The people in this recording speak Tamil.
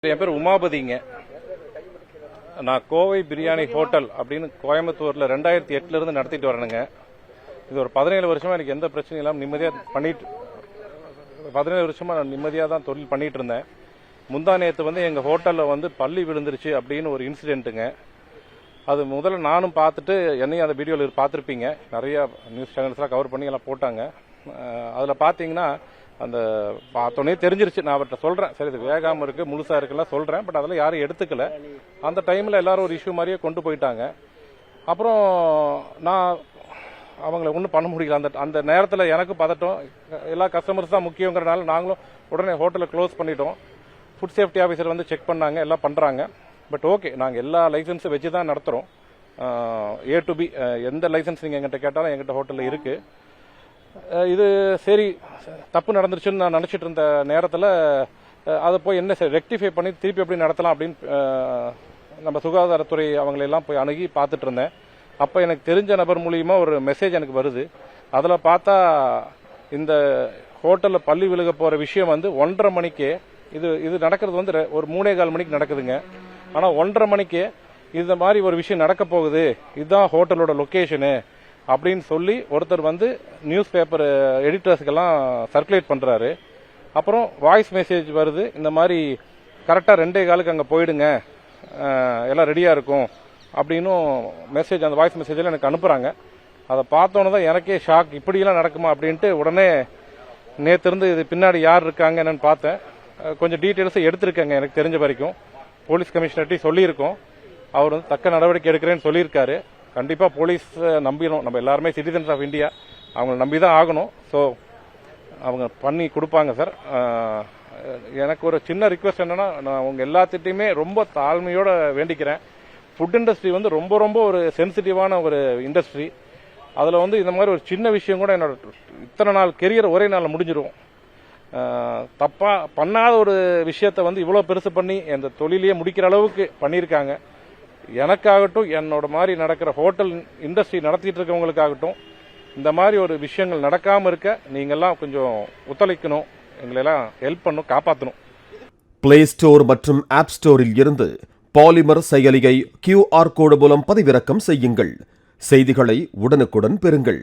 என் பேர் உமாபதிங்க. நான் கோவை பிரியாணி ஹோட்டல் அப்படின்னு கோயம்புத்தூர்ல 2008 இருந்து நடத்திட்டு வரணுங்க. இது ஒரு 17 வருஷமா எனக்கு எந்த பிரச்சனையும் இல்லாமல் நிம்மதியாக பண்ணிட்டு 17 வருஷமா நான் நிம்மதியாக தான் தொழில் பண்ணிட்டு இருந்தேன். முந்தா நேற்று எங்க ஹோட்டல்ல பள்ளி விழுந்துருச்சு அப்படின்னு ஒரு இன்சிடென்ட்டுங்க. அது முதல்ல நானும் பார்த்துட்டு என்னையும் அந்த வீடியோவில் பார்த்துருப்பீங்க. நிறைய நியூஸ் சேனல்ஸ்லாம் கவர் பண்ணி எல்லாம் போட்டாங்க. அதில் பார்த்தீங்கன்னா அந்த பார்த்தோன்னே தெரிஞ்சிருச்சு. நான் அவர்கிட்ட சொல்கிறேன், சரி இது வேகாமல் இருக்குது முழுசாக இருக்குல்லாம் சொல்கிறேன். பட் அதெல்லாம் யாரும் எடுத்துக்கல. அந்த டைமில் எல்லாரும் ஒரு இஷ்யூ மாதிரியே கொண்டு போயிட்டாங்க. அப்புறம் நான் அவங்கள ஒன்றும் பண்ண முடியல. அந்த நேரத்தில் எனக்கு பதட்டம். எல்லா கஸ்டமர்ஸ் தான் முக்கியங்கிறனால நாங்களும் உடனே ஹோட்டலை க்ளோஸ் பண்ணிட்டோம். ஃபுட் சேஃப்டி ஆஃபீஸர் செக் பண்ணாங்க, எல்லாம் பண்ணுறாங்க. பட் ஓகே, நாங்கள் எல்லா லைசன்ஸும் வச்சு தான் நடத்துகிறோம். A to B எந்த லைசன்ஸ் நீங்கள் எங்கிட்ட கேட்டாலும் எங்கிட்ட ஹோட்டலில் இருக்குது. இது சரி தப்பு நடந்துருச்சுன்னு நான் நினச்சிட்டு இருந்த நேரத்தில் அதை போய் என்ன ரெக்டிஃபை பண்ணி திருப்பி எப்படி நடத்தலாம் அப்படின்னு நம்ம சுகாதாரத்துறை அவங்களெல்லாம் போய் அணுகி பார்த்துட்டு இருந்தேன். அப்போ எனக்கு தெரிஞ்ச நபர் மூலியமா ஒரு மெசேஜ் எனக்கு வருது. அதில் பார்த்தா இந்த ஹோட்டலில் பள்ளி விழுக போகிற விஷயம் 1:30 மணிக்கே இது நடக்கிறது ஒரு 3:15 மணிக்கு நடக்குதுங்க. ஆனால் 1:30 மணிக்கே இந்த மாதிரி ஒரு விஷயம் நடக்க போகுது, இதுதான் ஹோட்டலோட லொக்கேஷனு அப்படின்னு சொல்லி ஒருத்தர் நியூஸ் பேப்பர் எடிட்டர்ஸுக்கெல்லாம் சர்க்குலேட் பண்ணுறாரு. அப்புறம் வாய்ஸ் மெசேஜ் வருது, இந்த மாதிரி கரெக்டாக 2:15 அங்கே போயிடுங்க, எல்லாம் ரெடியாக இருக்கும் அப்படின்னும் மெசேஜ் அந்த வாய்ஸ் மெசேஜில் எனக்கு அனுப்புகிறாங்க. அதை பார்த்தோன்னு தான் எனக்கே ஷாக், இப்படியெல்லாம் நடக்குமா அப்படின்ட்டு உடனே நேற்றிருந்து இது பின்னாடி யார் இருக்காங்க என்னன்னு பார்த்தேன். கொஞ்சம் டீட்டெயில்ஸை எடுத்திருக்கேங்க. எனக்கு தெரிஞ்ச வரைக்கும் போலீஸ் கமிஷனர்ட்டையும் சொல்லியிருக்கோம். அவர் தக்க நடவடிக்கை எடுக்கிறேன்னு சொல்லியிருக்காரு. கண்டிப்பாக போலீஸ் நம்பிடணும். நம்ம எல்லாருமே சிட்டிசன்ஸ் ஆஃப் இந்தியா, அவங்கள நம்பி தான் ஆகணும். ஸோ அவங்க பண்ணி கொடுப்பாங்க சார். எனக்கு ஒரு சின்ன ரிக்வெஸ்ட் என்னன்னா, நான் உங்கள் எல்லாத்திட்டையுமே ரொம்ப தாழ்மையோட வேண்டிக்கிறேன். ஃபுட் இண்டஸ்ட்ரி ரொம்ப ரொம்ப ஒரு சென்சிட்டிவான ஒரு இண்டஸ்ட்ரி. அதில் இந்த மாதிரி ஒரு சின்ன விஷயம் கூட என்னோட இத்தனை நாள் கெரியர் ஒரே நாளில் முடிஞ்சிடும். தப்பா பண்ணாத ஒரு விஷயத்த இவ்வளோ பெருசு பண்ணி இந்த தொழிலையே முடிக்கிற அளவுக்கு பண்ணியிருக்காங்க. எனக்காகட்டும், என்னோட மாதிரி நடக்கிற ஹோட்டல் இண்டஸ்ட்ரி நடத்திட்டு இருக்கவங்களுக்காகட்டும், இந்த மாதிரி ஒரு விஷயங்கள் நடக்காமல் இருக்க நீங்கள்லாம் கொஞ்சம் ஒத்துழைக்கணும், எங்களெல்லாம் ஹெல்ப் பண்ணணும், காப்பாற்றணும். பிளே ஸ்டோர் மற்றும் ஆப் ஸ்டோரில் இருந்து பாலிமர் செயலியை QR கோடு மூலம் பதிவிறக்கம் செய்யுங்கள். செய்திகளை உடனுக்குடன் பெறுங்கள்.